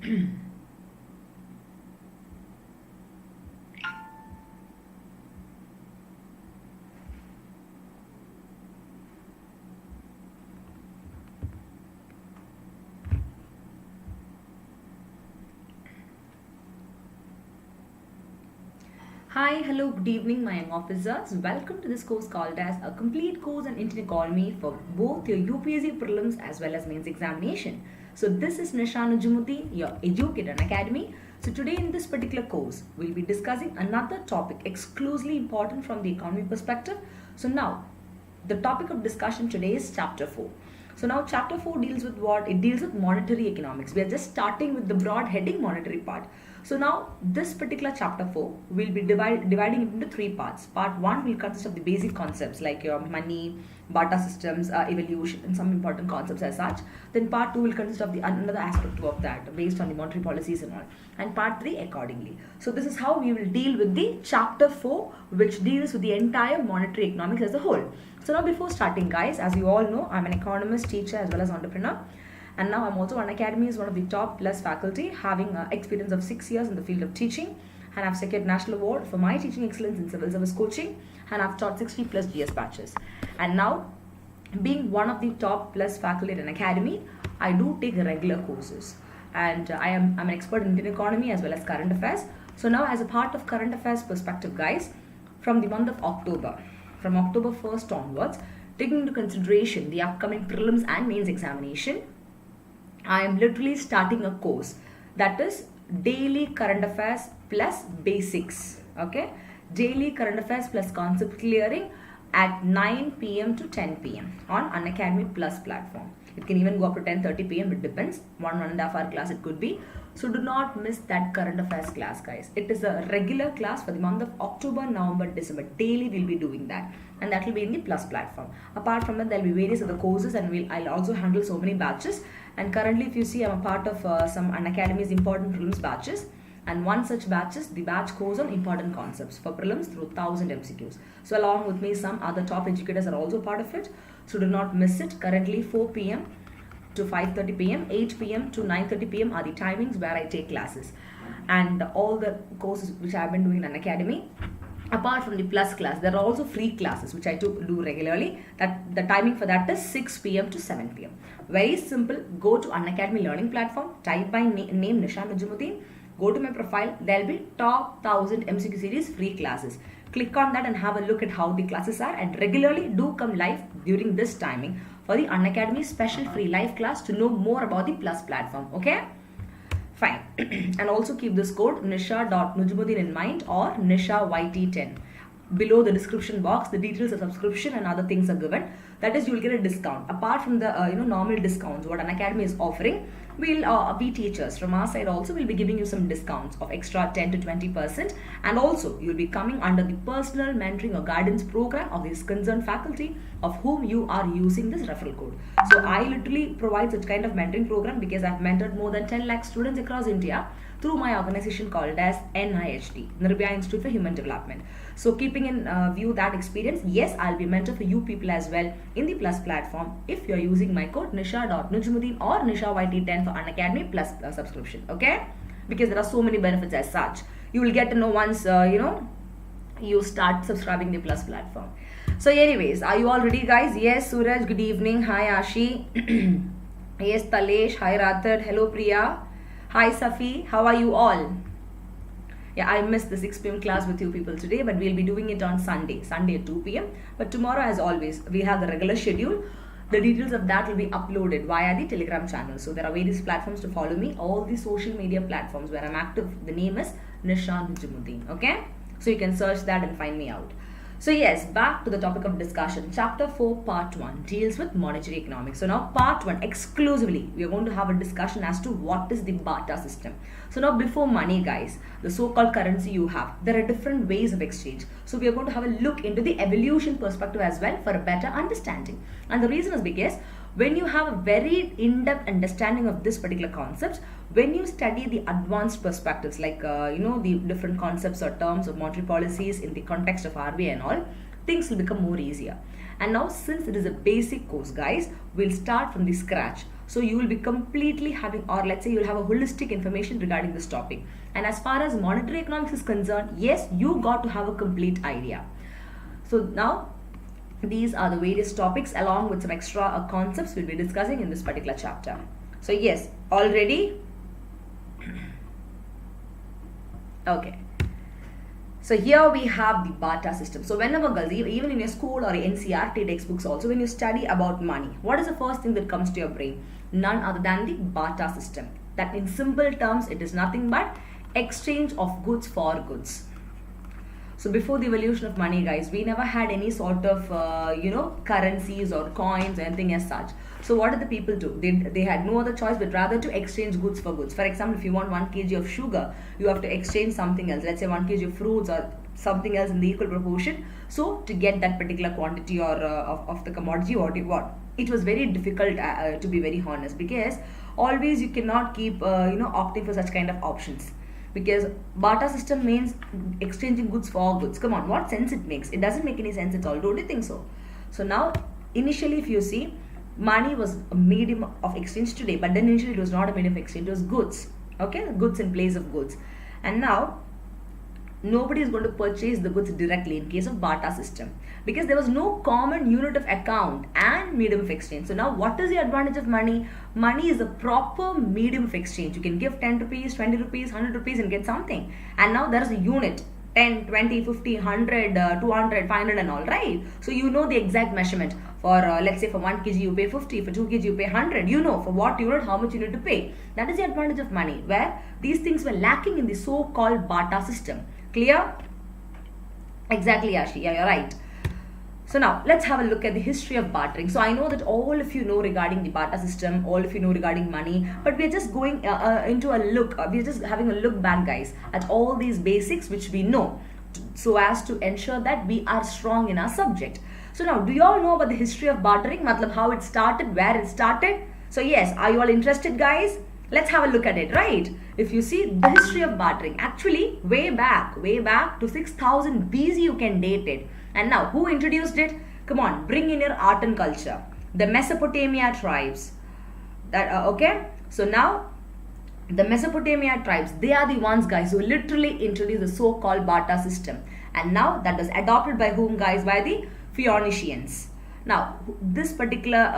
Hi, hello, good evening, my young officers. Welcome to this course called as a complete course on Indian economy for both your UPSC Prelims as well as mains examination. So this is Nisha Nujumudeen, your educator in Academy. So today in this particular course, we'll be discussing another topic exclusively important from the economy perspective. So now, the topic of discussion today is Chapter 4. So now Chapter 4 deals with what? It deals with monetary economics. We are just starting with the broad heading monetary part. So now this particular Chapter 4 will be dividing it into three parts. Part 1 will consist of the basic concepts like your money, Bata systems, evolution, and some important concepts as such. Then Part 2 will consist of the another aspect of that based on the monetary policies and all. And Part 3 accordingly. So this is how we will deal with the Chapter 4, which deals with the entire monetary economics as a whole. So now before starting, guys, as you all know, I'm an economist, teacher as well as entrepreneur. And now I'm also Unacademy is one of the top plus faculty, having experience of 6 years in the field of teaching. And I've secured national award for my teaching excellence in civil service coaching. And I've taught 60 plus GS batches. And now, being one of the top plus faculty at an academy, I do take regular courses. And I'm an expert in Indian economy as well as current affairs. So now as a part of current affairs perspective, guys, from the month of October, from October 1st onwards, taking into consideration the upcoming prelims and mains examination, I am literally starting a course that is daily current affairs plus basics. Okay, daily current affairs plus concept clearing at 9 p.m. to 10 p.m. on Unacademy Plus platform. It can even go up to 10:30 p.m. It depends. One and a half hour class it could be. So do not miss that current affairs class, guys. It is a regular class for the month of October, November, December. Daily we'll be doing that, and that will be in the Plus platform. Apart from that, there will be various other courses, and I'll also handle so many batches. And currently, if you see, I'm a part of some Unacademy's important prelims batches. And one such batch is the batch course on important concepts for prelims through 1000 MCQs. So along with me, some other top educators are also part of it. So do not miss it. Currently 4 p.m. to 5:30 p.m., 8 p.m. to 9:30 p.m. are the timings where I take classes. And all the courses which I have been doing in Unacademy, apart from the plus class, there are also free classes which I do regularly. That the timing for that is 6 p.m. to 7 p.m. Very simple. Go to Unacademy learning platform, type by name Nisha Nujumudeen, go to my profile. There will be top 1000 MCQ series free classes. Click on that and have a look at how the classes are, and regularly do come live during this timing for the Unacademy special free live class to know more about the plus platform. Okay? Fine. And also keep this code nisha.nujumudeen in mind, or NishaYT10. Below the description box, the details of subscription and other things are given. That is, you will get a discount. Apart from the normal discounts what Unacademy is offering, we teachers from our side also will be giving you some discounts of extra 10 to 20%. And also, you'll be coming under the personal mentoring or guidance program of this concerned faculty of whom you are using this referral code. So I literally provide such kind of mentoring program because I've mentored more than 10 lakh students across India through my organization called as NIHD, Nirbhaya Institute for Human Development. So keeping in view that experience, yes, I'll be mentor for you people as well in the Plus platform if you're using my code nisha.nujumudeen or NishaYT10 for Unacademy Plus subscription. Okay? Because there are so many benefits as such. You will get to know once, you start subscribing the Plus platform. So anyways, are you all ready, guys? Yes, Suraj, good evening. Hi, Ashi. Yes, Talesh. Hi, Rathad. Hello, Priya. Hi, Safi. How are you all? Yeah, I missed the 6 p.m. class with you people today, but we'll be doing it on Sunday at 2 p.m. But tomorrow, as always, we have the regular schedule. The details of that will be uploaded via the Telegram channel. So there are various platforms to follow me. All the social media platforms where I'm active, the name is Nisha Nujumudeen. Okay? So you can search that and find me out. So yes, back to the topic of discussion. Chapter 4, Part 1 deals with monetary economics. So now Part 1, exclusively, we are going to have a discussion as to what is the Bata system. So now before money, guys, the so-called currency you have, there are different ways of exchange. So we are going to have a look into the evolution perspective as well for a better understanding. And the reason is because when you have a very in-depth understanding of this particular concept, when you study the advanced perspectives like the different concepts or terms of monetary policies in the context of RBI and all, things will become more easier. And now, since it is a basic course, guys, we'll start from the scratch. So you will be completely having, or let's say you'll have a holistic information regarding this topic. And as far as monetary economics is concerned, yes, you got to have a complete idea. So now these are the various topics along with some extra concepts we'll be discussing in this particular chapter. So yes, all ready? Okay. So here we have the Bata system. So whenever girls, even in your school or NCERT textbooks also, when you study about money, what is the first thing that comes to your brain? None other than the Bata system. That in simple terms, it is nothing but exchange of goods for goods. So before the evolution of money, guys, we never had any sort of, currencies or coins or anything as such. So what did the people do? They had no other choice but rather to exchange goods for goods. For example, if you want 1 kg of sugar, you have to exchange something else. Let's say 1 kg of fruits or something else in the equal proportion. So to get that particular quantity or of the commodity, what you want. It was very difficult to be very honest, because always you cannot keep opting for such kind of options. Because Bata system means exchanging goods for goods. Come on, what sense it makes? It doesn't make any sense at all. Don't you think so? So now, initially, if you see, money was a medium of exchange today, but then initially it was not a medium of exchange. It was goods. Okay, goods in place of goods. And now, nobody is going to purchase the goods directly in case of Bata system, because there was no common unit of account and medium of exchange. So now what is the advantage of money? Money is a proper medium of exchange. You can give 10 rupees, 20 rupees, 100 rupees and get something. And now there is a unit, 10, 20, 50, 100, 200, 500 and all, right? So you know the exact measurement. For let's say for 1 kg you pay 50, for 2 kg you pay 100. You know for what unit how much you need to pay. That is the advantage of money, where these things were lacking in the so-called Bata system. Clear? Exactly, Ashi. Yeah, you're right. So now let's have a look at the history of bartering. So I know that all of you know regarding the Bata system, all of you know regarding money, but we're just going into a look, we're just having a look back, guys, at all these basics which we know, so as to ensure that we are strong in our subject. So now, do you all know about the history of bartering? Matlab, how it started, where it started? So yes, are you all interested, guys? Let's have a look at it, right? If you see the history of bartering, actually way back to 6000 BC you can date it. And now, who introduced it? Come on, bring in your art and culture. The Mesopotamia tribes. Okay? So now, the Mesopotamia tribes, they are the ones, guys, who literally introduced the so-called Bata system. And now, that was adopted by whom, guys? By the Phoenicians. Now, this particular,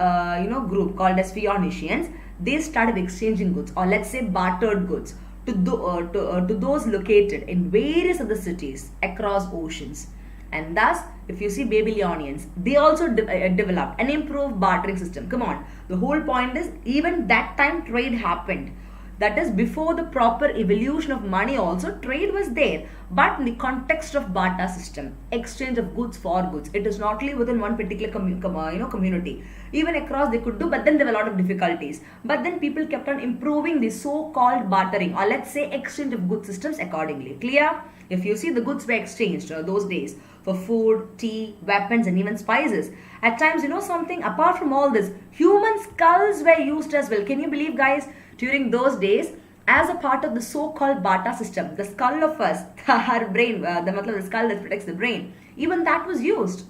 group called as Phoenicians, they started exchanging goods, or let's say bartered goods, to those located in various other cities across oceans. And thus, if you see Babylonians, they also developed an improved bartering system. Come on, the whole point is, even that time trade happened. That is, before the proper evolution of money also, trade was there. But in the context of Bata system, exchange of goods for goods, it is not only within one particular community. Even across they could do, but then there were a lot of difficulties. But then people kept on improving the so-called bartering, or let's say exchange of goods systems accordingly. Clear? If you see, the goods were exchanged those days for food, tea, weapons and even spices. At times, you know something, apart from all this, human skulls were used as well. Can you believe, guys? During those days, as a part of the so-called Bata system, the skull of us, our brain, the skull that protects the brain, even that was used.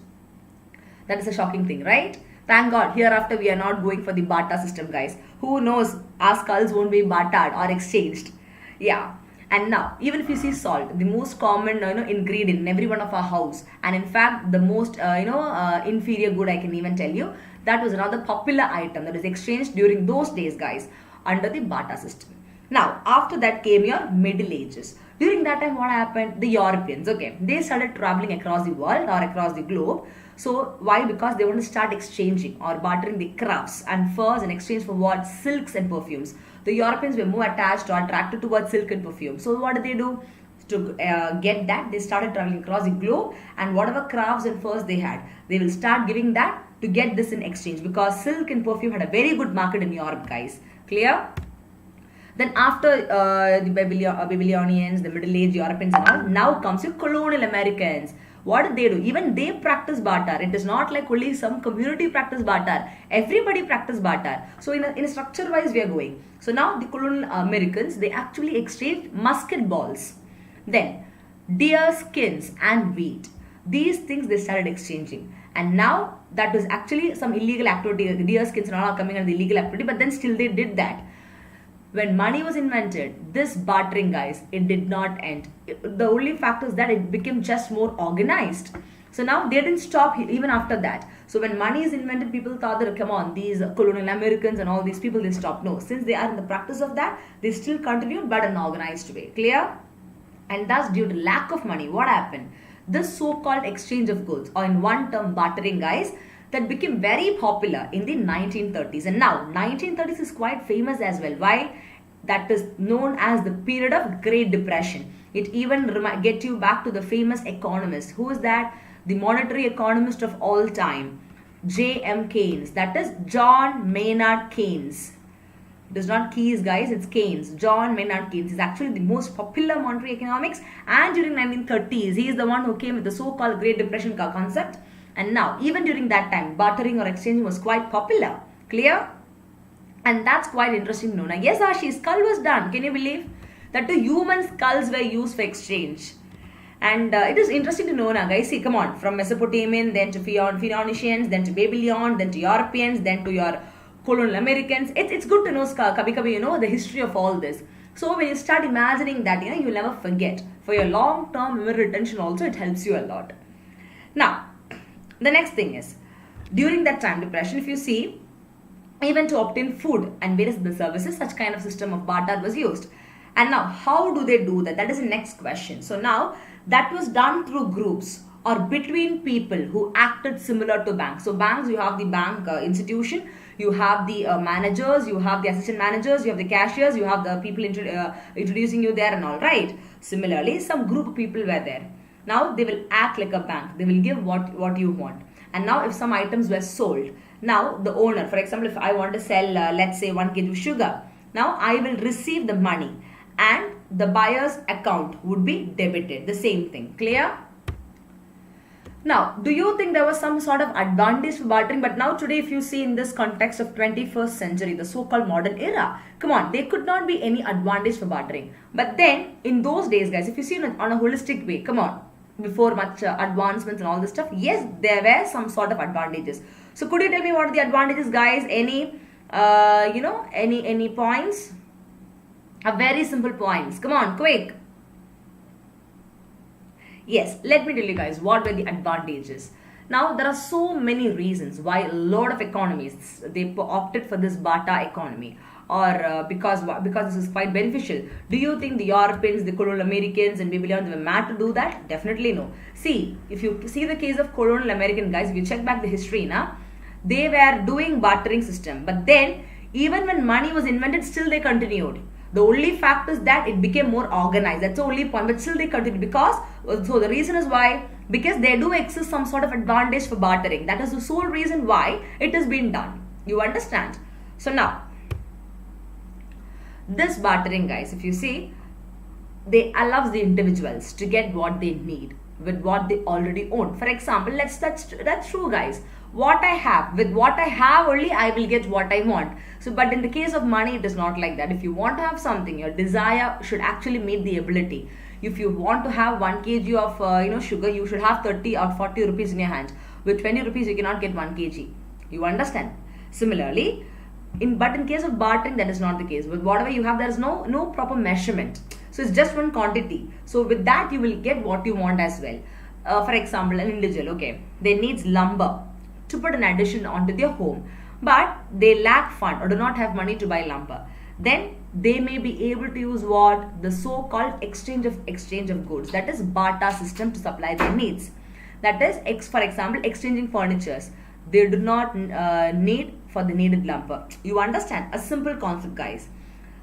That is a shocking thing, right? Thank God, hereafter we are not going for the Bata system, guys. Who knows, our skulls won't be bartered or exchanged. Yeah. And now, even if you see salt, the most common ingredient in every one of our house, and in fact the most inferior good, I can even tell you, that was another popular item that was exchanged during those days, guys, under the Bata system. Now, after that came your Middle Ages. During that time, what happened? The Europeans, okay, they started traveling across the world or across the globe. So why? Because they want to start exchanging or bartering the crafts and furs in exchange for what? Silks and perfumes. The Europeans were more attached or attracted towards silk and perfume. So what did they do? To get that, they started traveling across the globe, and whatever crafts and furs they had, they will start giving that to get this in exchange, because silk and perfume had a very good market in Europe, guys. Clear? Then after the Babylonians, the Middle Age Europeans and all, now comes your colonial Americans. What did they do? Even they practice barter. It is not like only some community practice barter. Everybody practice barter. So in a structure wise we are going. So now the colonial Americans, they actually exchanged musket balls. Then deer skins and wheat. these things they started exchanging. And now that was actually some illegal activity. Deer skins and all are coming under the illegal activity, but then still they did that. When money was invented, this bartering, guys, it did not end. The only fact is that it became just more organized. So now they didn't stop even after that. So when money is invented, people thought that, come on, these colonial Americans and all these people, they stopped. No, since they are in the practice of that, they still continued, but in an organized way. Clear? And thus, due to lack of money, what happened? This so-called exchange of goods, or in one term, bartering, guys, that became very popular in the 1930s. And now 1930s is quite famous as well. Why? That is known as the period of Great Depression. It even get you back to the famous economist. Who is that? The monetary economist of all time, J.M. Keynes. That is John Maynard Keynes. It is not Keynes, guys, it's Keynes. John Maynard Keynes is actually the most popular monetary economics, and during 1930s, he is the one who came with the so-called Great Depression concept. And now, even during that time, bartering or exchanging was quite popular. Clear? And that's quite interesting to know. Now, yes, Ashi's skull was done. Can you believe? That the human skulls were used for exchange. And it is interesting to know now, guys. See, come on. From Mesopotamian, then to Phoenicians, then to Babylon, then to Europeans, then to your colonial Americans. It's good to know, kabhi, the history of all this. So when you start imagining that, you'll never forget. For your long-term memory retention also, it helps you a lot. Now, the next thing is, during that time, depression, if you see, even to obtain food and various other services, such kind of system of barter was used. And now, how do they do that? That is the next question. So now, that was done through groups or between people who acted similar to banks. So banks, you have the bank institution, you have the managers, you have the assistant managers, you have the cashiers, you have the people introducing you there and all, right? Similarly, some group of people were there. Now, they will act like a bank. They will give what you want. And now, if some items were sold, now the owner, for example, if I want to sell, let's say 1 kg of sugar, now I will receive the money and the buyer's account would be debited. The same thing. Clear? Now, do you think there was some sort of advantage for bartering? But now today, if you see in this context of 21st century, the so-called modern era, come on, there could not be any advantage for bartering. But then, in those days, guys, if you see on a holistic way, come on, before much advancements and all this stuff, yes, there were some sort of advantages. So, could you tell me what are the advantages, guys? Any, any points? A very simple points. Come on, quick. Yes, let me tell you guys what were the advantages. Now, there are so many reasons why a lot of economists, they opted for this Bata economy, or because this is quite beneficial. Do you think the Europeans, the colonial Americans and Babylonians were mad to do that? Definitely no. See, if you see the case of colonial American guys, if you check back the history, they were doing bartering system. But then, even when money was invented, still they continued. The only fact is that it became more organized. That's the only point. But still they continue because, so the reason is why, because there do exist some sort of advantage for bartering. That is the sole reason why it has been done. You understand? So now, this bartering, guys, if you see, they allows the individuals to get what they need with what they already own. For example, that's true, guys. What I have, with what I have only, I will get what I want. So, but in the case of money, it is not like that. If you want to have something, your desire should actually meet the ability. If you want to have 1 kg of sugar, you should have 30 or 40 rupees in your hand. With 20 rupees, you cannot get 1 kg. You understand? Similarly, in case of bartering, that is not the case. With whatever you have, there is no proper measurement. So it's just one quantity. So with that, you will get what you want as well. For example, an individual, okay, they needs lumber to put an addition onto their home, but they lack fund or do not have money to buy lumber. Then they may be able to use what? The so-called exchange of goods. That is Bata system to supply their needs. That is, for example, exchanging furnitures. They do not need for the needed lumber. You understand? A simple concept, guys.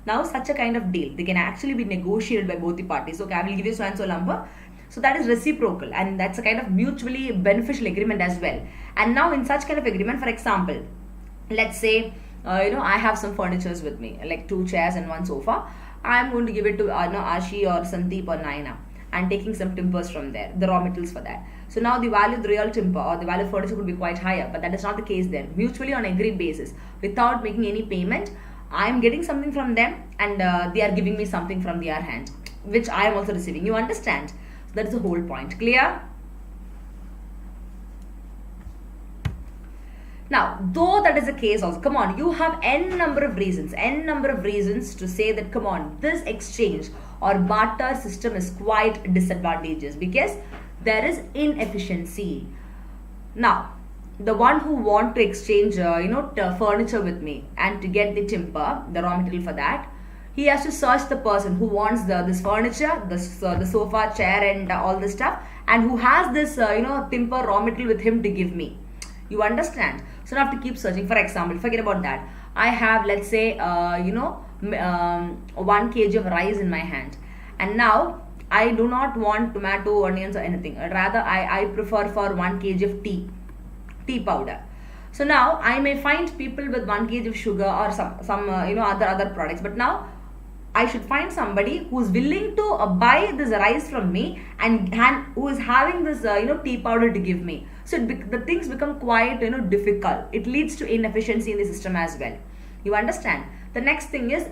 Now, such a kind of deal, they can actually be negotiated by both the parties. Okay, I will give you so and so lumber. So that is reciprocal, and that's a kind of mutually beneficial agreement as well. And now in such kind of agreement, for example, let's say, I have some furnitures with me, like 2 chairs and 1 sofa. I am going to give it to Ashi or Sandeep or Naina, and taking some timbers from there, the raw materials for that. So now the value of the real timber or the value of furniture could be quite higher, but that is not the case then. Mutually on agreed basis, without making any payment, I am getting something from them, and they are giving me something from their hand, which I am also receiving. You understand? So that is the whole point. Clear? Now, though that is the case also, come on, you have n number of reasons to say that, come on, this exchange or barter system is quite disadvantageous because there is inefficiency. Now, the one who want to exchange, furniture with me and to get the timber, the raw material for that, he has to search the person who wants this furniture, the sofa, chair and all this stuff, and who has this, timber raw material with him to give me. You understand? So I have to keep searching. For example, forget about that. I have, let's say, 1 kg of rice in my hand. And now, I do not want tomato, onions or anything. Rather, I prefer for 1 kg of tea powder. So now, I may find people with 1 kg of sugar or some other products. But now, I should find somebody who is willing to buy this rice from me and who is having this tea powder to give me. So the things become quite difficult. It leads to inefficiency in the system as well. You understand? The next thing is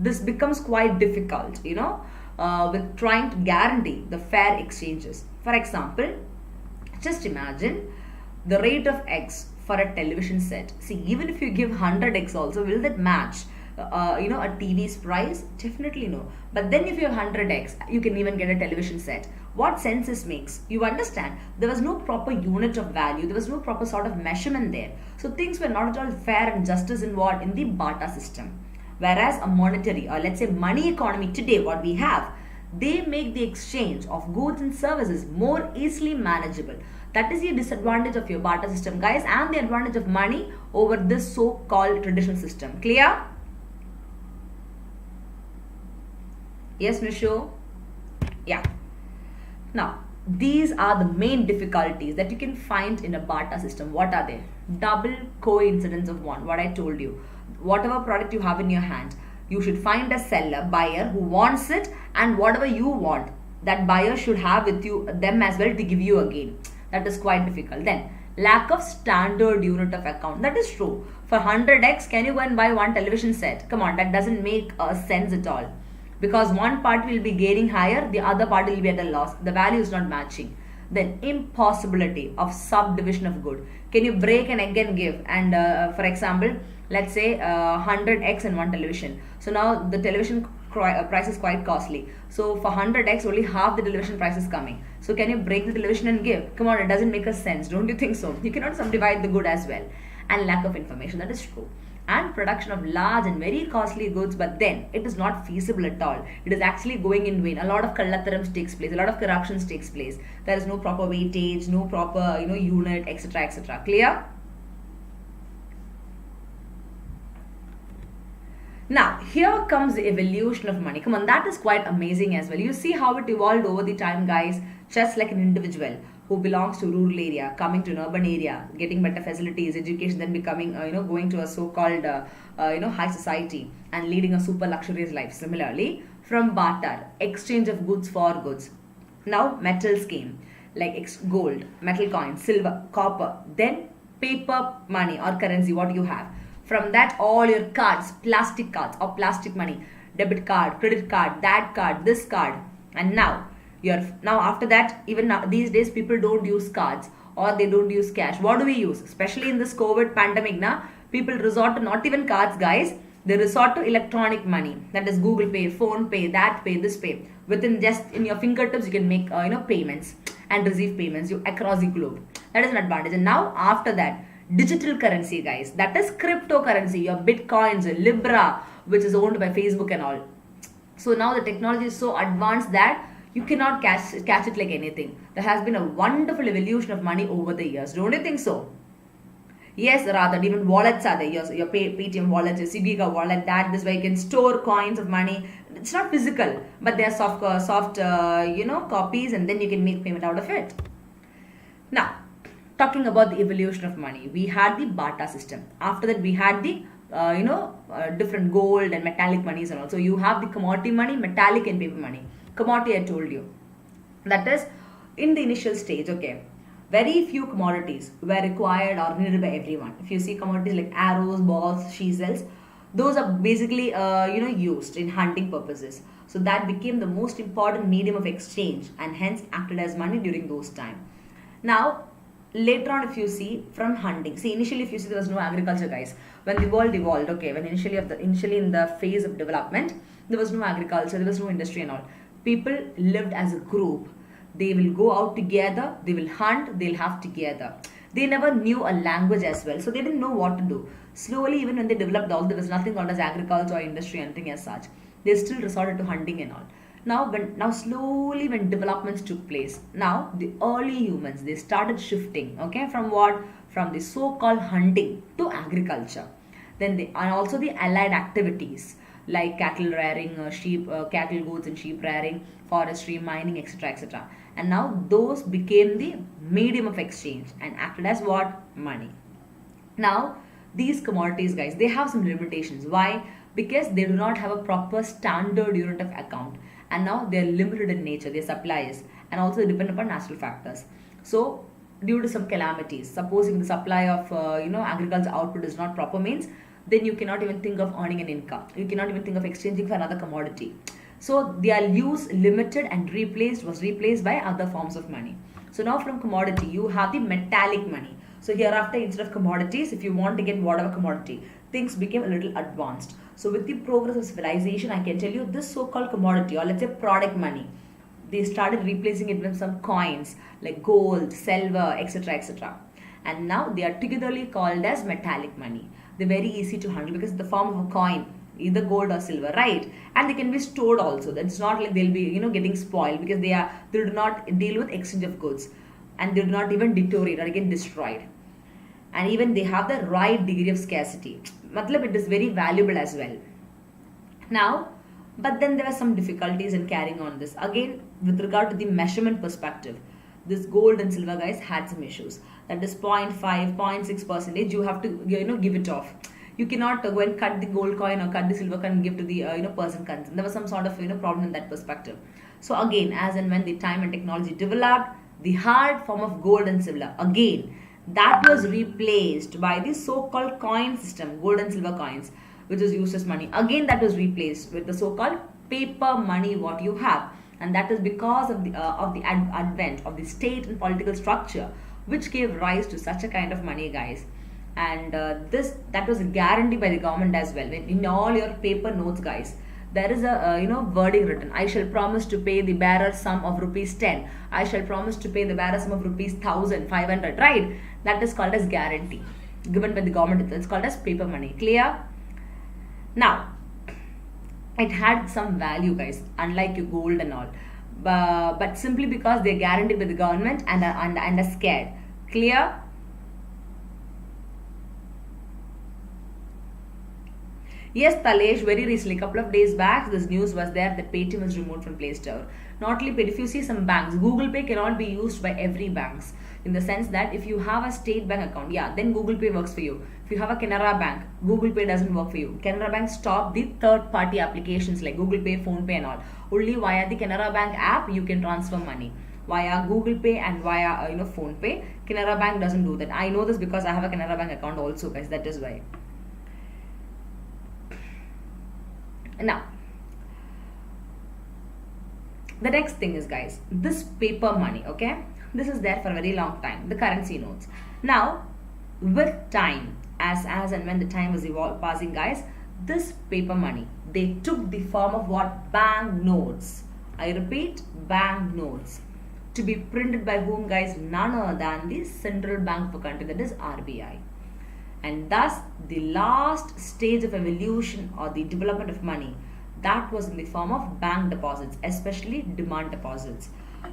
this becomes quite difficult, with trying to guarantee the fair exchanges. For example, just imagine the rate of X for a television set. See, even if you give 100 X also, will that match a TV's price? Definitely no. But then if you have 100x, you can even get a television set. What sense this makes? You understand? There was no proper unit of value. There was no proper sort of measurement there. So things were not at all fair and justice involved in the Bata system. Whereas a monetary or let's say money economy today, what we have, they make the exchange of goods and services more easily manageable. That is the disadvantage of your barter system, guys, and the advantage of money over this so-called traditional system. Clear? Yes, Nishu? Yeah. Now, these are the main difficulties that you can find in a barter system. What are they? Double coincidence of one. What I told you. Whatever product you have in your hand, you should find a seller, buyer who wants it, and whatever you want, that buyer should have with you, them as well to give you again. That is quite difficult. Then, lack of standard unit of account. That is true. For 100x, can you go and buy one television set? Come on, that doesn't make sense at all. Because one part will be gaining higher, the other part will be at a loss. The value is not matching. Then impossibility of subdivision of good. Can you break an egg and give? And for example, let's say 100x in one television. So now the television price is quite costly. So for 100x, only half the television price is coming. So can you break the television and give? Come on, it doesn't make a sense. Don't you think so? You cannot subdivide the good as well. And lack of information. That is true. And production of large and very costly goods, but then it is not feasible at all. It is actually going in vain. A lot of kallatharams takes place, a lot of corruptions takes place. There is no proper weightage, no proper unit, etc., etc. Clear? Now, here comes the evolution of money. Come on, that is quite amazing as well. You see how it evolved over the time, guys, just like an individual who belongs to rural area, coming to an urban area, getting better facilities, education, then becoming, going to a so-called, high society and leading a super luxurious life. Similarly, from barter, exchange of goods for goods. Now, metals came, like gold, metal coins, silver, copper, then paper money or currency, what you have. From that, all your cards or plastic money, debit card, credit card, that card, this card, and now after that, even now, these days people don't use cards or they don't use cash. What do we use? Especially in this COVID pandemic, now people resort to not even cards, guys. They resort to electronic money. That is Google Pay, Phone Pay, that Pay, this Pay. Within just in your fingertips, you can make payments and receive payments across the globe. That is an advantage. And now after that, digital currency, guys. That is cryptocurrency. Your Bitcoins, Libra, which is owned by Facebook and all. So now the technology is so advanced that you cannot catch it like anything. There has been a wonderful evolution of money over the years. Don't you think so? Yes, rather, even wallets are there. Your Paytm wallet, your Swiggy wallet, this way you can store coins of money. It's not physical, but they are soft copies, and then you can make payment out of it. Now, talking about the evolution of money, we had the Bata system. After that, we had the different gold and metallic monies and all. So you have the commodity money, metallic and paper money. Commodity, I told you. That is in the initial stage, okay. Very few commodities were required or needed by everyone. If you see commodities like arrows, balls, chisels, those are basically used in hunting purposes. So that became the most important medium of exchange and hence acted as money during those times. Now, later on, if you see, from hunting, see, initially if you see, there was no agriculture, guys. When the world evolved, okay, when initially in the phase of development, there was no agriculture, there was no industry and all. People lived as a group. They will go out together, they will hunt, they'll have together. They never knew a language as well, so they didn't know what to do. Slowly, even when they developed all, there was nothing called as agriculture or industry, anything as such. They still resorted to hunting and all. Now slowly when developments took place, now the early humans, they started shifting, okay, from what? From the so-called hunting to agriculture. Then and also the allied activities like cattle rearing, cattle, goats and sheep rearing, forestry, mining, etc., etc. And now those became the medium of exchange and acted as what? Money. Now these commodities, guys, they have some limitations. Why? Because they do not have a proper standard unit of account, and now they are limited in nature, their supplies, and also depend upon natural factors. So due to some calamities, supposing the supply of agriculture output is not proper, means then you cannot even think of earning an income, you cannot even think of exchanging for another commodity. So their use limited and was replaced by other forms of money. So now from commodity you have the metallic money. So hereafter, instead of commodities, if you want to get whatever commodity, things became a little advanced. So with the progress of civilization, I can tell you this so-called commodity, or let's say product money, they started replacing it with some coins like gold, silver, etc., etc. And now they are togetherly called as metallic money. They're very easy to handle because it's the form of a coin, either gold or silver, right? And they can be stored also. That's not like they'll be getting spoiled, because they do not deal with exchange of goods, and they do not even deteriorate or get destroyed. And even they have the right degree of scarcity. Matlab, it is very valuable as well. Now, but then there were some difficulties in carrying on this. Again, with regard to the measurement perspective, this gold and silver, guys, had some issues. That is 0.5, 0.6%. You have to give it off. You cannot go and cut the gold coin or cut the silver coin and give to the person concerned. There was some sort of problem in that perspective. So again, as and when the time and technology developed, the hard form of gold and silver, again, that was replaced by the so-called coin system, gold and silver coins, which is used as money. Again, that was replaced with the so-called paper money, what you have. And that is because of the advent of the state and political structure, which gave rise to such a kind of money, guys. And that was a guarantee by the government as well. In all your paper notes, guys, there is a wording written. I shall promise to pay the bearer sum of rupees 10. I shall promise to pay the bearer sum of rupees 1,500. Right? That is called as guarantee given by the government. It's called as paper money. Clear? Now, it had some value, guys, unlike your gold and all. But simply because they're guaranteed by the government and are scared. Clear? Yes, Talesh, very recently, couple of days back, this news was there that Paytm was removed from Play Store. Not only Pay, if you see some banks, Google Pay cannot be used by every banks, in the sense that if you have a state bank account, yeah, then Google Pay works for you. If you have a Canara Bank, Google Pay doesn't work for you. Canara Bank stopped the third-party applications like Google Pay, Phone Pay and all. Only via the Canara Bank app you can transfer money. Via Google Pay and via Phone Pay, Canara Bank doesn't do that. I know this because I have a Canara Bank account also, guys. That is why. Now, the next thing is, guys, this paper money, okay? This is there for a very long time, the currency notes. Now, with time, as and when the time was passing, guys, this paper money, they took the form of what? Bank notes. I repeat, bank notes. To be printed by whom, guys? None other than the central bank of a country, that is RBI. And thus, the last stage of evolution or the development of money, that was in the form of bank deposits, especially demand deposits.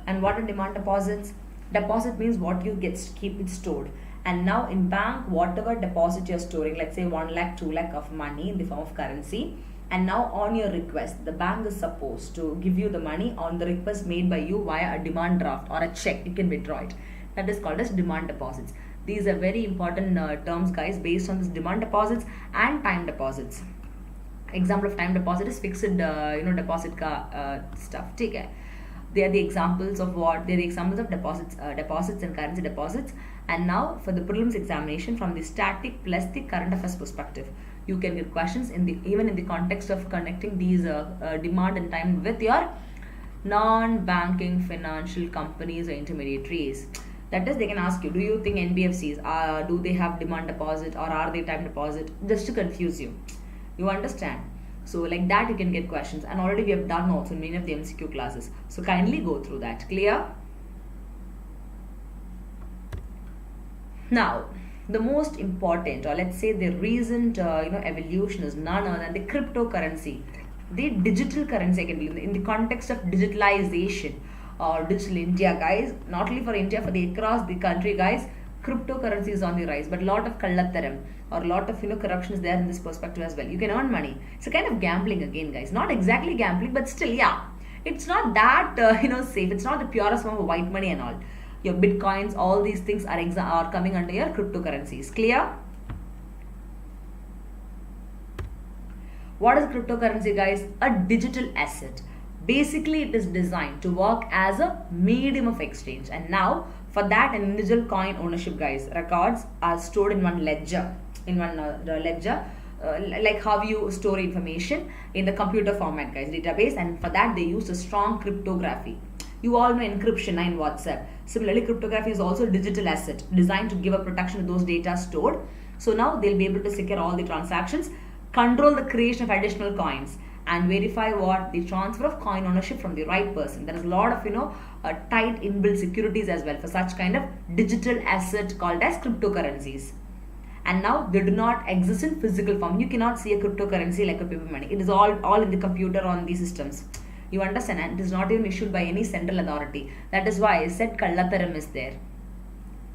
And what are demand deposits? Deposit means what you keep it stored. And now in bank, whatever deposit you're storing, let's say 1 lakh, 2 lakh of money in the form of currency. And now on your request, the bank is supposed to give you the money on the request made by you via a demand draft or a check. You can withdraw it. That is called as demand deposits. These are very important terms, guys, based on this demand deposits and time deposits. Example of time deposit is fixed deposit stuff. Take care. They are the examples of what? They are the examples of deposits and currency deposits. And now for the prelims examination, from the static plus the current affairs perspective, you can get questions even in the context of connecting these demand and time with your non-banking financial companies or intermediaries. That is, they can ask you, do you think NBFCs do they have demand deposit or are they time deposit? Just to confuse you. You understand? So like that you can get questions, and already we have done also in many of the MCQ classes. So kindly go through that. Clear? Now, the most important, or let's say the recent evolution is none other than the cryptocurrency, the digital currency. I can believe in the context of digitalization or digital India, guys. Not only for India, for the across the country, guys. Cryptocurrency is on the rise, but a lot of kallattaram or a lot of corruption is there in this perspective as well. You can earn money. It's a kind of gambling again, guys. Not exactly gambling, but still, yeah, it's not that safe. It's not the purest form of white money and all. Your bitcoins, all these things are coming under your cryptocurrencies. Clear? What is cryptocurrency, guys? A digital asset. Basically, it is designed to work as a medium of exchange. And now, for that, an individual coin ownership, guys, records are stored in one ledger. Like how you store information in the computer format, guys, database. And for that, they use a strong cryptography. You all know encryption in WhatsApp. Similarly, cryptography is also a digital asset designed to give a protection to those data stored. So now they'll be able to secure all the transactions, control the creation of additional coins, and verify what the transfer of coin ownership from the right person. There is a lot of tight inbuilt securities as well for such kind of digital asset called as cryptocurrencies. And now they do not exist in physical form. You cannot see a cryptocurrency like a paper money. It is all in the computer on these systems. You understand? And it is not even issued by any central authority. That is why I said kallattaram is there.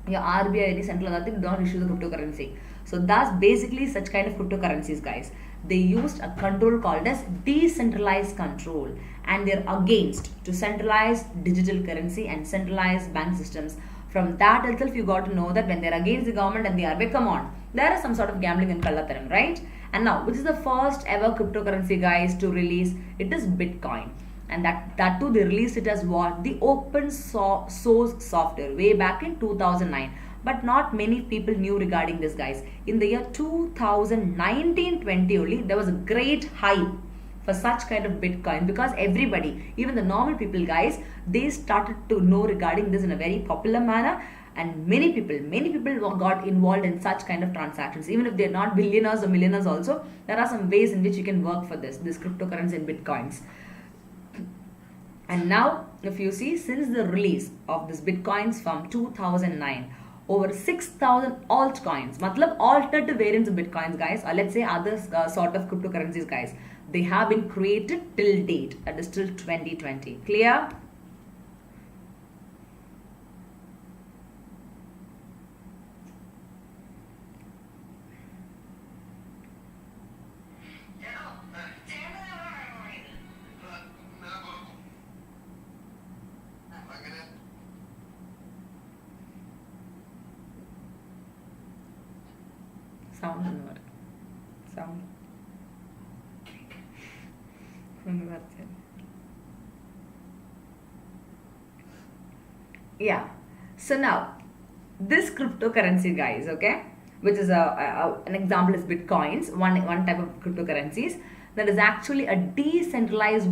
Your RBI, any central authority, do not issue the cryptocurrency. So that's basically such kind of cryptocurrencies, guys. They used a control called as decentralized control, and they're against to centralized digital currency and centralized bank systems. From that itself, you got to know that when they're against the government and the RBI, come on, there is some sort of gambling and kallattaram, right? And now, which is the first ever cryptocurrency, guys, to release? It is Bitcoin. And that too, they released it as what? The open source software way back in 2009. But not many people knew regarding this, guys. In the year 2019-20 only, there was a great hype for such kind of Bitcoin, because everybody, even the normal people, guys, they started to know regarding this in a very popular manner. And many people got involved in such kind of transactions. Even if they're not billionaires or millionaires also, there are some ways in which you can work for this cryptocurrency and Bitcoins. And now, if you see, since the release of this Bitcoins from 2009, over 6,000 altcoins, matlab alternative variants of Bitcoins, guys, or let's say other sort of cryptocurrencies, guys, they have been created till date, that is till 2020. Clear? Sound. Yeah. So now, this cryptocurrency, guys, okay, which is an example is Bitcoins, one type of cryptocurrencies, that is actually a decentralized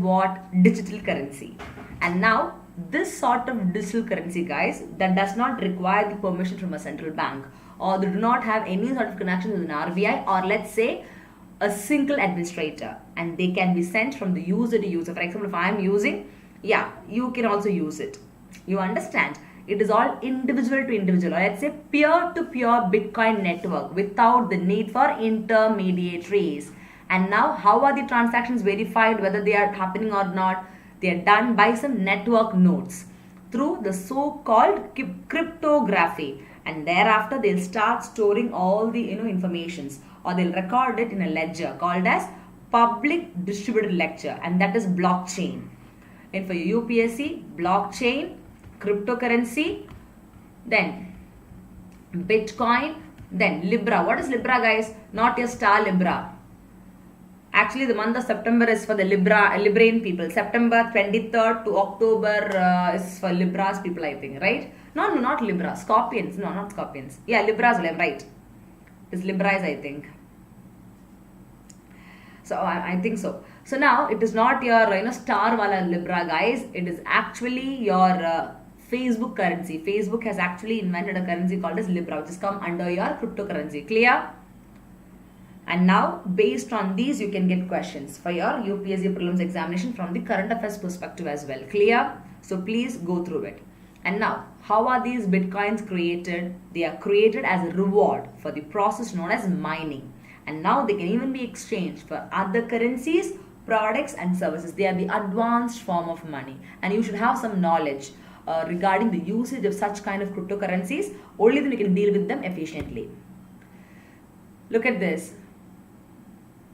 digital currency. And now, this sort of digital currency, guys, that does not require the permission from a central bank, or they do not have any sort of connection with an RBI, or let's say a single administrator, and they can be sent from the user to user. For example, if I am using, yeah, you can also use it. You understand? It is all individual to individual, or let's say peer-to-peer Bitcoin network without the need for intermediaries. And now, how are the transactions verified, whether they are happening or not? They are done by some network nodes through the so-called cryptography. And thereafter, they'll start storing all the informations, or they'll record it in a ledger called as public distributed ledger, and that is blockchain. And for UPSC, blockchain, cryptocurrency, then Bitcoin, then Libra. What is Libra, guys? Not your star Libra. Actually, the month of September is for the Librian people. September 23rd to October is for Libras people, I think, right? No, not Libra. Scorpions. No, not Scorpions. Yeah, Libras, right. It's Libras, I think. So, I think so. So, now, it is not your, star wala Libra, guys. It is actually your Facebook currency. Facebook has actually invented a currency called as Libra, which has come under your cryptocurrency. Clear? And now, based on these, you can get questions for your UPSC Prelims examination from the current affairs perspective as well. Clear? So please go through it. And now, how are these bitcoins created? They are created as a reward for the process known as mining. And now they can even be exchanged for other currencies, products and services. They are the advanced form of money. And you should have some knowledge regarding the usage of such kind of cryptocurrencies. Only then you can deal with them efficiently. Look at this.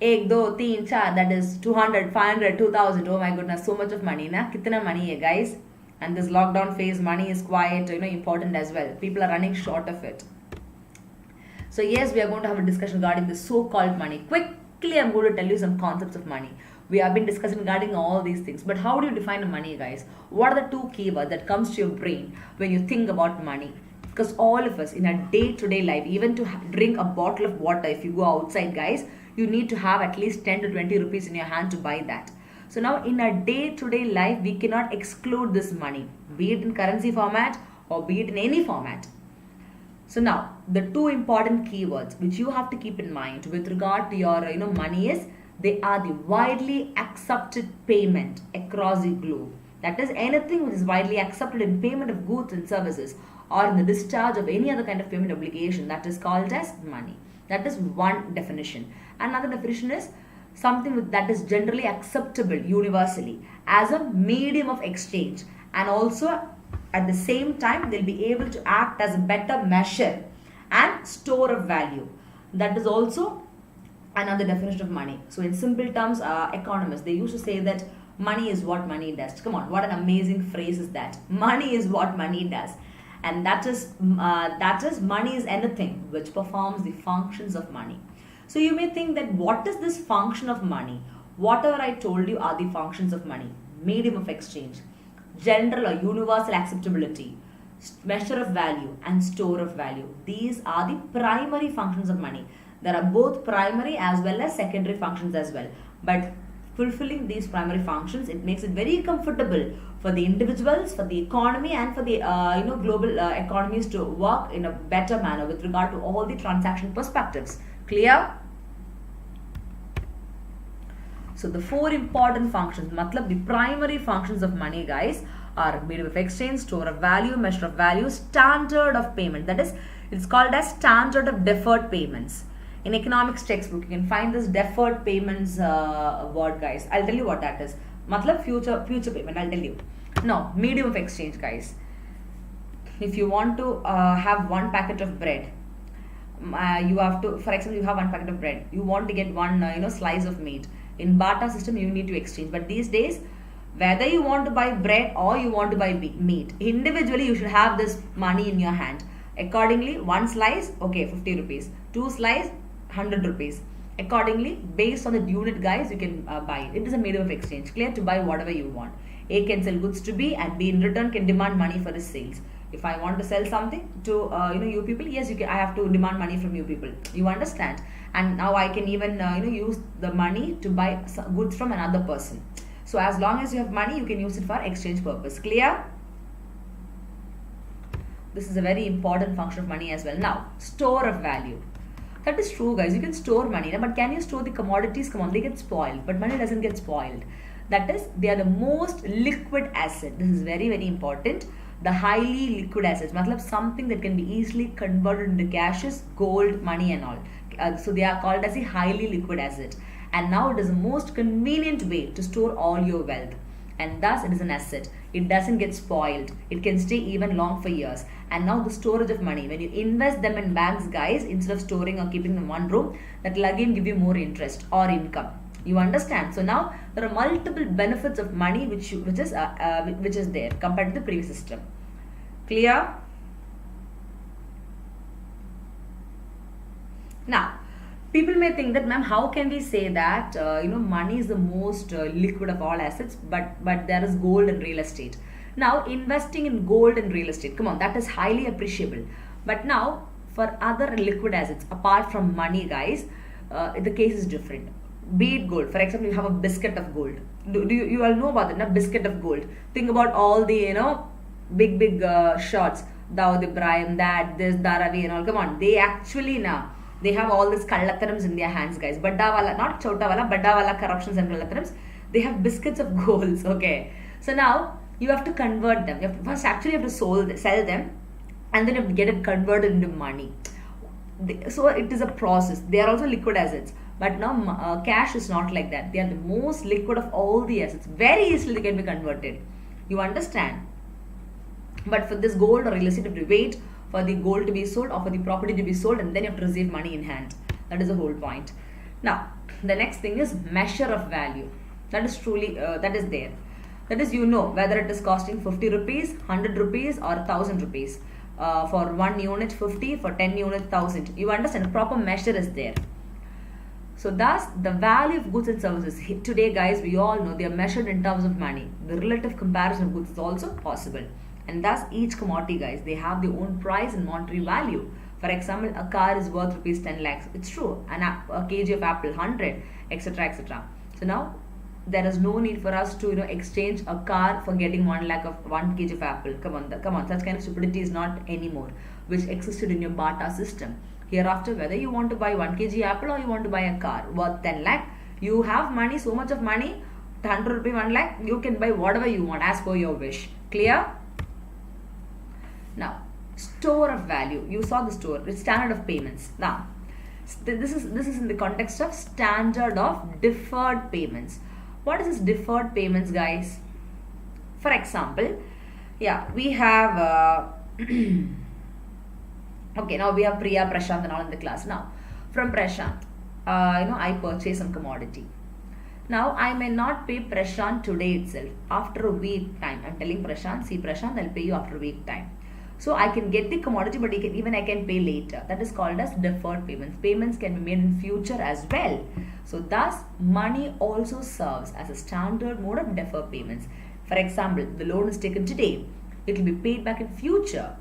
1, 2, 3, 4, that is 200, 500, 2000. Oh my goodness, so much of money. Na? Kitna money hai, guys? And this lockdown phase, money is quite important as well. People are running short of it. So yes, we are going to have a discussion regarding the so-called money. Quickly, I'm going to tell you some concepts of money. We have been discussing regarding all these things. But how do you define money, guys? What are the two keywords that comes to your brain when you think about money? Because all of us in our day-to-day life, even to drink a bottle of water, if you go outside, guys, you need to have at least 10 to 20 rupees in your hand to buy that. So now in our day-to-day life, we cannot exclude this money, be it in currency format or be it in any format. So now the two important keywords which you have to keep in mind with regard to your money is they are the widely accepted payment across the globe. That is anything which is widely accepted in payment of goods and services or in the discharge of any other kind of payment obligation, that is called as money. That is one definition. Another definition is something that is generally acceptable universally as a medium of exchange, and also at the same time they'll be able to act as a better measure and store of value. That is also another definition of money. So in simple terms, economists, they used to say that money is what money does. Come on, what an amazing phrase is that. Money is what money does. And that is money is anything which performs the functions of money. So you may think that what is this function of money? Whatever I told you are the functions of money. Medium of exchange, general or universal acceptability, measure of value and store of value. These are the primary functions of money. There are both primary as well as secondary functions as well. But fulfilling these primary functions, it makes it very comfortable for the individuals, for the economy and for the global economies to work in a better manner with regard to all the transaction perspectives. Clear? So the four important functions, matlab the primary functions of money, guys, are medium of exchange, store of value, measure of value, standard of payment. That is, it's called as standard of deferred payments. In economics textbook, you can find this deferred payments word, guys. I'll tell you what that is. Matlab future payment, I'll tell you. Now, medium of exchange, guys. If you want to have one packet of bread, you have to, for example, you have one packet of bread. You want to get one slice of meat. In Bata System, you need to exchange. But these days, whether you want to buy bread or you want to buy meat, individually you should have this money in your hand. Accordingly, one slice, okay, 50 rupees. Two slice, 100 rupees. Accordingly, based on the unit, guys, you can buy. It is a medium of exchange. Clear? To buy whatever you want. A can sell goods to B and B in return can demand money for his sales. If I want to sell something to you people, yes, I have to demand money from you people. You understand? And now I can even use the money to buy goods from another person. So as long as you have money, you can use it for exchange purpose. Clear? This is a very important function of money as well. Now, store of value. That is true, guys. You can store money, but can you store the commodities? Come on, they get spoiled, but money doesn't get spoiled. That is, they are the most liquid asset. This is very, very important. The highly liquid assets, matlab something that can be easily converted into cashes, gold, money and all. So they are called as a highly liquid asset. And now it is the most convenient way to store all your wealth. And thus it is an asset. It doesn't get spoiled. It can stay even long for years. And now the storage of money. When you invest them in banks, guys, instead of storing or keeping them in one room, that will again give you more interest or income. You understand? So now there are multiple benefits of money which is there compared to the previous system. Clear? Now, people may think that, ma'am, how can we say that money is the most liquid of all assets, but there is gold and real estate. Now, investing in gold and real estate, come on, that is highly appreciable. But now, for other liquid assets apart from money, guys, the case is different. Be it gold, for example, you have a biscuit of gold. Do you all know about it? A biscuit of gold. Think about all the big shots, Dawood Ibrahim, that, this, Dharavi and all. Come on, they actually now, they have all these kallatarams in their hands, guys. Badda wala, not chota wala, badda wala corruptions and kallatarams. They have biscuits of goals, okay. So now, you have to convert them. You have to, first actually you have to sell them, and then you have to get it converted into money. So it is a process. They are also liquid assets. But now cash is not like that. They are the most liquid of all the assets. Very easily they can be converted. You understand? But for this gold or real estate, you have to wait for the gold to be sold or for the property to be sold, and then you have to receive money in hand. That is the whole point. Now, the next thing is measure of value. That is truly, that is there. That is, you know, whether it is costing 50 rupees, 100 rupees or 1000 rupees. For 1 unit 50, for 10 units 1000. You understand? Proper measure is there. So thus, the value of goods and services. Today, guys, we all know they are measured in terms of money. The relative comparison of goods is also possible. And thus, each commodity, guys, they have their own price and monetary value. For example, a car is worth rupees 10 lakhs. It's true. And a kg of apple, 100, etc., etc. So now, there is no need for us to, exchange a car for getting 1 kg of apple. Come on. Such kind of stupidity is not anymore, which existed in your Bata system. Hereafter, whether you want to buy 1 kg apple or you want to buy a car worth 10 lakh, you have money, so much of money, 100 rupee, 1 lakh, you can buy whatever you want as per your wish. Clear? Now, store of value. You saw the store. It's standard of payments. Now, this is in the context of standard of deferred payments. What is this deferred payments, guys? For example, yeah, we have okay, now we have Priya, Prashant and all in the class. Now, from Prashant, I purchase some commodity. Now, I may not pay Prashant today itself. After a week time, I'm telling Prashant, see Prashant, I'll pay you after a week time. So, I can get the commodity, but I can pay later. That is called as deferred payments. Payments can be made in future as well. So, thus, money also serves as a standard mode of deferred payments. For example, the loan is taken today. It will be paid back in future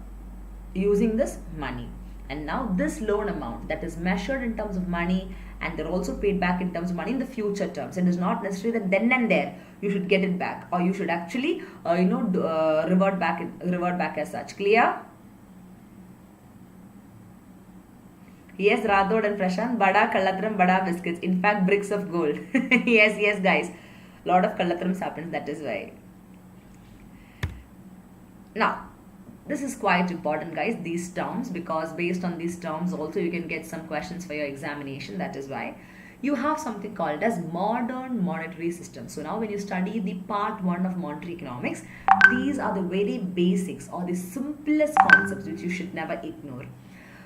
using this money. And now this loan amount that is measured in terms of money, and they're also paid back in terms of money in the future terms. It is not necessarily that then and there you should get it back, or you should actually revert back as such. Clear? Yes, Radhod and Prashant, bada kallatram, bada biscuits. In fact, bricks of gold. yes, guys. Lot of kallatrams happens. That is why. Now, this is quite important, guys, these terms, because based on these terms also you can get some questions for your examination. That is why you have something called as modern monetary system. So now when you study the part 1 of monetary economics, these are the very basics or the simplest concepts which you should never ignore.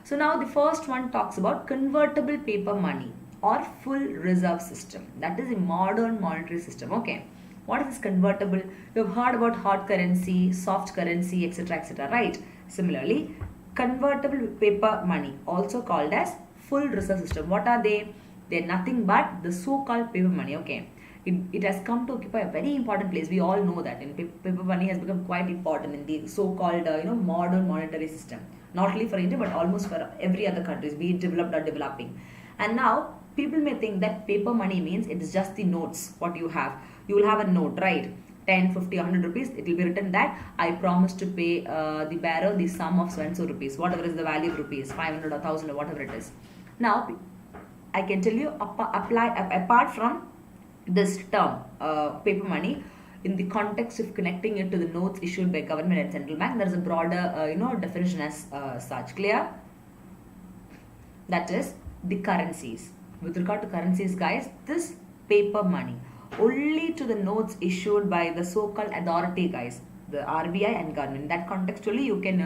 So now the first one talks about convertible paper money or full reserve system. That is a modern monetary system. Okay. What is this convertible? You have heard about hard currency, soft currency, etc., right? Similarly, convertible paper money, also called as full reserve system. What are they? They are nothing but the so-called paper money. Okay, it has come to occupy a very important place. We all know that, and paper money has become quite important in the so-called modern monetary system. Not only for India, but almost for every other countries, be it developed or developing. And now people may think that paper money means it is just the notes. What you have. You will have a note, right? 10, 50, 100 rupees. It will be written that I promise to pay the bearer the sum of so and so rupees. Whatever is the value of rupees, 500 or 1000 or whatever it is. Now, I can tell you, apart from this term, paper money, in the context of connecting it to the notes issued by government and central bank, there is a broader, definition as such. Clear? That is the currencies. With regard to currencies, guys, this paper money only to the notes issued by the so-called authority, guys, the RBI and government. In that context only you can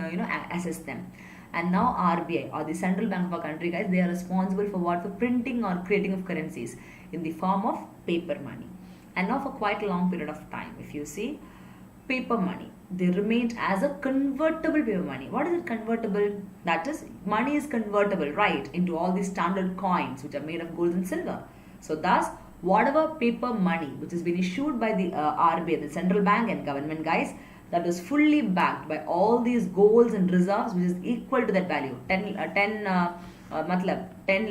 assess them. And now RBI or the central bank of our country, guys, they are responsible for what? For printing or creating of currencies in the form of paper money. And now for quite a long period of time, if you see, paper money, they remained as a convertible paper money. What is it convertible? That is, money is convertible, right, into all these standard coins which are made of gold and silver. So thus, whatever paper money which has been issued by the RBI, the central bank and government, guys, that is fully backed by all these golds and reserves which is equal to that value. 10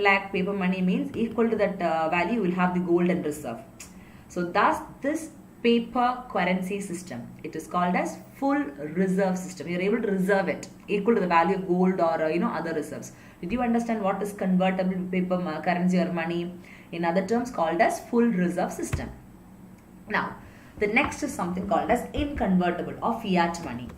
lakh paper money means equal to that value you will have the gold and reserve. So thus this paper currency system. It is called as full reserve system. You are able to reserve it equal to the value of gold or other reserves. Did you understand what is convertible paper currency or money? In other terms, called as full reserve system. Now, the next is something called as inconvertible or fiat money.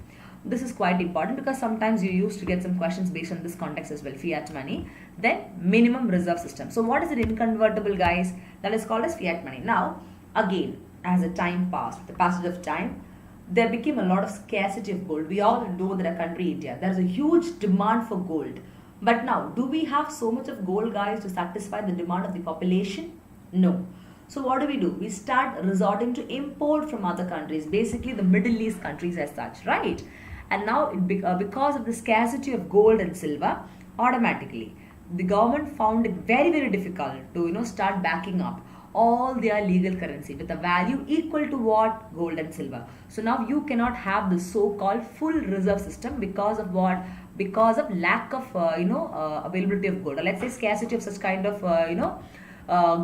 This is quite important because sometimes you used to get some questions based on this context as well. Fiat money. Then minimum reserve system. So what is it inconvertible, guys? That is called as fiat money. Now, again, as the time passed, the passage of time, there became a lot of scarcity of gold. We all know that our country, India, there is a huge demand for gold. But now, do we have so much of gold, guys, to satisfy the demand of the population? No. So what do? We start resorting to import from other countries, basically the Middle East countries as such, right? And now, because of the scarcity of gold and silver, automatically, the government found it very, very difficult to, start backing up all their legal currency with a value equal to what? Gold and silver. So now you cannot have the so-called full reserve system because of what? Because of lack of, availability of gold. Or let's say scarcity of such kind of,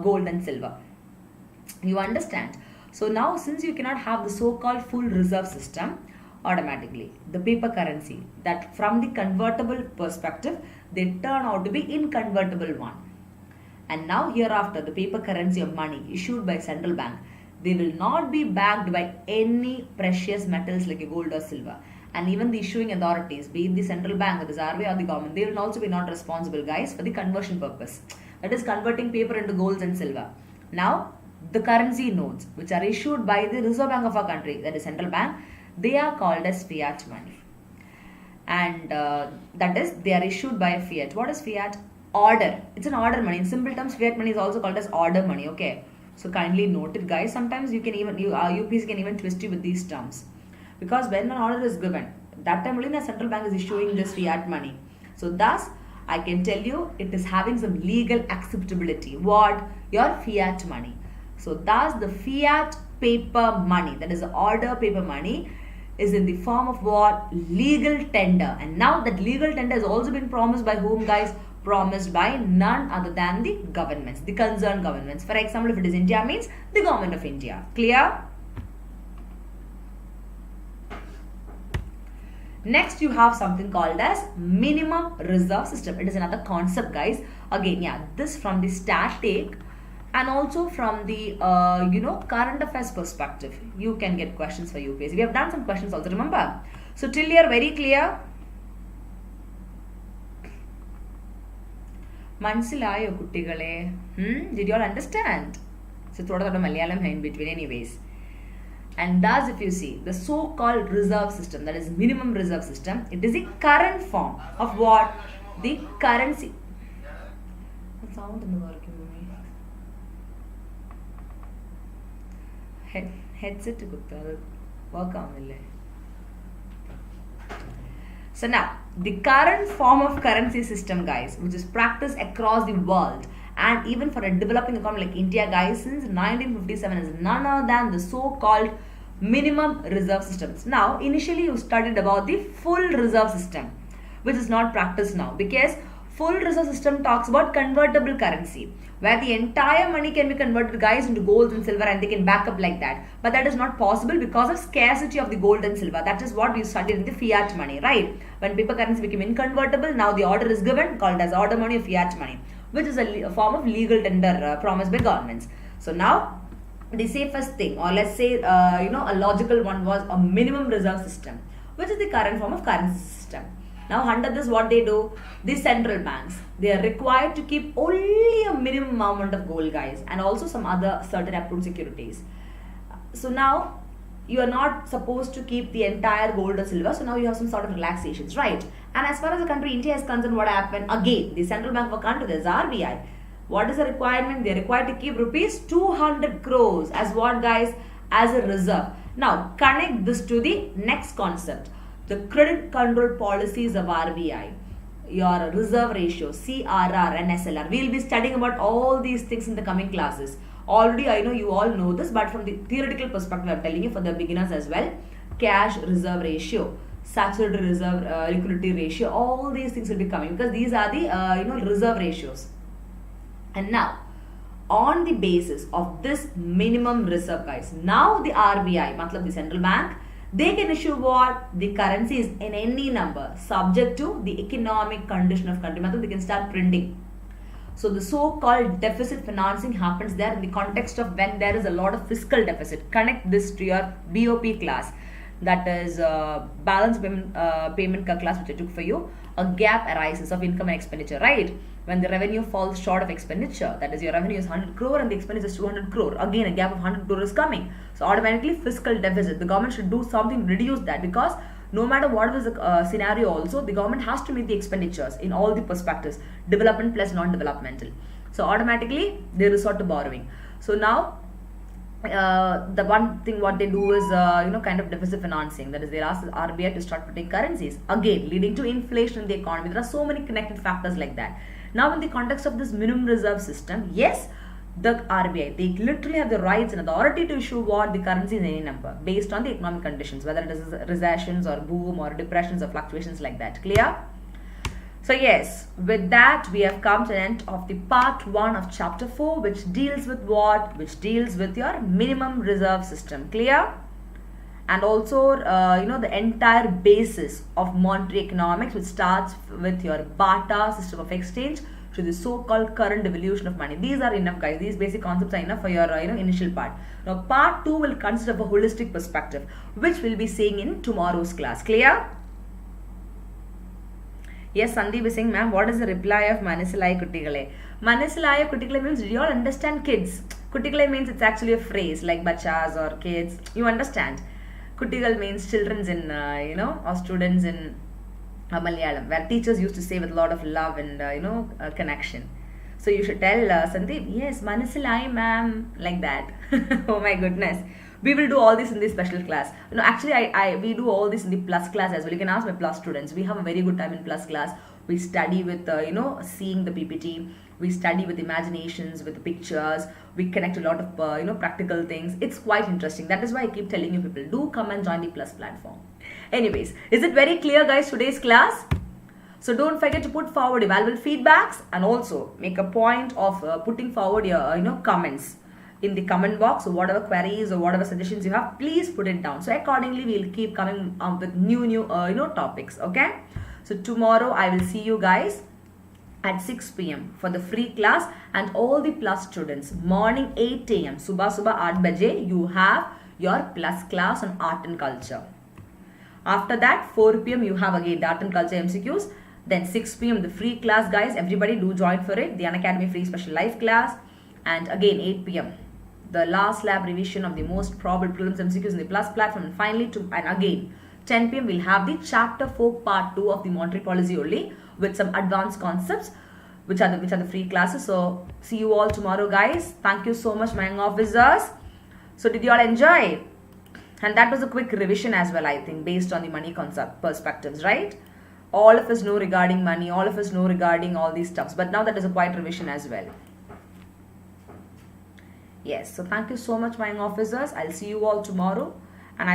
gold and silver. You understand? So now since you cannot have the so-called full reserve system, automatically the paper currency that from the convertible perspective, they turn out to be inconvertible one. And now hereafter, the paper currency of money issued by central bank, they will not be backed by any precious metals like gold or silver. And even the issuing authorities, be it the central bank or the RBI or the government, they will also be not responsible, guys, for the conversion purpose. That is converting paper into gold and silver. Now, the currency notes which are issued by the Reserve Bank of our country, that is central bank, they are called as fiat money. And that is, they are issued by a fiat. What is fiat? Order. It's an order money. In simple terms, fiat money is also called as order money. Okay. So kindly note it, guys. Sometimes you can even, UPSC can even twist you with these terms. Because when an order is given, that time only the central bank is issuing this fiat money. So thus, I can tell you, it is having some legal acceptability. What? Your fiat money. So thus, the fiat paper money, that is the order paper money, is in the form of what? Legal tender. And now that legal tender has also been promised by whom, guys? Promised by none other than the governments, the concerned governments. For example, if it is India, means the government of India. Clear? Next, you have something called as minimum reserve system. It is another concept, guys. Again, yeah, this from the static and also from the current affairs perspective, you can get questions for UPSC. We have done some questions also, remember? So till here, very clear. Mansilayo kuttigale. Did you all understand? So thoda Malayalam hai in between anyways. And thus, if you see the so-called reserve system, that is minimum reserve system, it is the current form of what? The currency. What sound in the working? Headset work on. So now, the current form of currency system, guys, which is practiced across the world and even for a developing economy like India, guys, since 1957 is none other than the so-called minimum reserve systems. Now, initially you studied about the full reserve system, which is not practiced now because full reserve system talks about convertible currency, where the entire money can be converted, guys, into gold and silver and they can back up like that. But that is not possible because of scarcity of the gold and silver. That is what we studied in the fiat money, right? When paper currency became inconvertible, now the order is given called as order money or fiat money, which is a form of legal tender promised by governments. So now, the safest thing, or let's say, a logical one was a minimum reserve system, which is the current form of currency system. Now, under this, what they do? The central banks, they are required to keep only a minimum amount of gold, guys, and also some other certain approved securities. So now, you are not supposed to keep the entire gold or silver. So now you have some sort of relaxations, right? And as far as the country India is concerned, what happened? Again, the central bank of a country, there's RBI. What is the requirement? They are required to keep rupees 200 crores as what, guys? As a reserve. Now, connect this to the next concept. The credit control policies of RBI, your reserve ratio, CRR and SLR. We will be studying about all these things in the coming classes. Already, I know you all know this, but from the theoretical perspective, I am telling you for the beginners as well. Cash reserve ratio, saturated reserve liquidity ratio, all these things will be coming because these are the reserve ratios. And now, on the basis of this minimum reserve, guys. Now the RBI, matlab the central bank, they can issue what? The currencies in any number subject to the economic condition of country. Matlab they can start printing. So the so-called deficit financing happens there in the context of when there is a lot of fiscal deficit. Connect this to your BOP class, that is balance payment class, which I took for you. A gap arises of income and expenditure, right? When the revenue falls short of expenditure, that is your revenue is 100 crore and the expenditure is 200 crore. Again, a gap of 100 crore is coming. So automatically fiscal deficit. The government should do something to reduce that, because no matter what is the scenario also, the government has to meet the expenditures in all the perspectives, development plus non-developmental. So automatically they resort to borrowing. So now the one thing what they do is kind of deficit financing, that is they ask the RBI to start putting currencies, again leading to inflation in the economy. There are so many connected factors like that. Now in the context of this minimum reserve system, yes, the RBI, they literally have the rights and authority to issue what? The currency in any number based on the economic conditions, whether it is recessions or boom or depressions or fluctuations like that. Clear? So yes, with that we have come to the end of the part 1 of chapter 4, which deals with what? Which deals with your minimum reserve system. Clear? And also the entire basis of monetary economics, which starts with your Bata system of exchange to the so-called current evolution of money. These are enough, guys. These basic concepts are enough for your initial part. Now part 2 will consist of a holistic perspective, which we'll be seeing in tomorrow's class. Clear? Yes, Sandeep is saying, ma'am, what is the reply of Manisalaya Kuttikale? Manisalaya Kuttikale means, do you all understand kids? Kuttikale means it's actually a phrase like bachas or kids. You understand? Kuttikal means children's in, or students in Malayalam, where teachers used to say with a lot of love and, connection. So you should tell Sandeep, yes, Manisalaya, ma'am, like that. Oh my goodness. We will do all this in the special class. Actually, we do all this in the plus class as well. You can ask my plus students. We have a very good time in plus class. We study with, seeing the PPT. We study with imaginations, with the pictures. We connect a lot of, practical things. It's quite interesting. That is why I keep telling you people, do come and join the plus platform. Anyways, is it very clear, guys, today's class? So don't forget to put forward your valuable feedbacks and also make a point of putting forward your, comments in the comment box. So whatever queries or whatever suggestions you have, please put it down. So accordingly, we'll keep coming up with new topics. Okay. So tomorrow I will see you guys at 6 p.m. for the free class, and all the plus students, morning 8 a.m. Subah 8 baje, you have your plus class on art and culture. After that, 4 p.m. you have again the art and culture MCQs. Then 6 p.m. the free class, guys. Everybody do join for it. The Unacademy free special live class. And again 8 p.m. the last lab revision of the most probable prelims MCQs in the plus platform. And finally, and again 10 p.m. we'll have the chapter 4 part 2 of the monetary policy only, with some advanced concepts, which are the free classes. So see you all tomorrow, guys. Thank you so much, my young officers. So did you all enjoy? And that was a quick revision as well, I think, based on the money concept perspectives, right? All of us know regarding money, all of us know regarding all these stuffs, but now that is a quiet revision as well. Yes, so thank you so much, my young officers. I'll see you all tomorrow.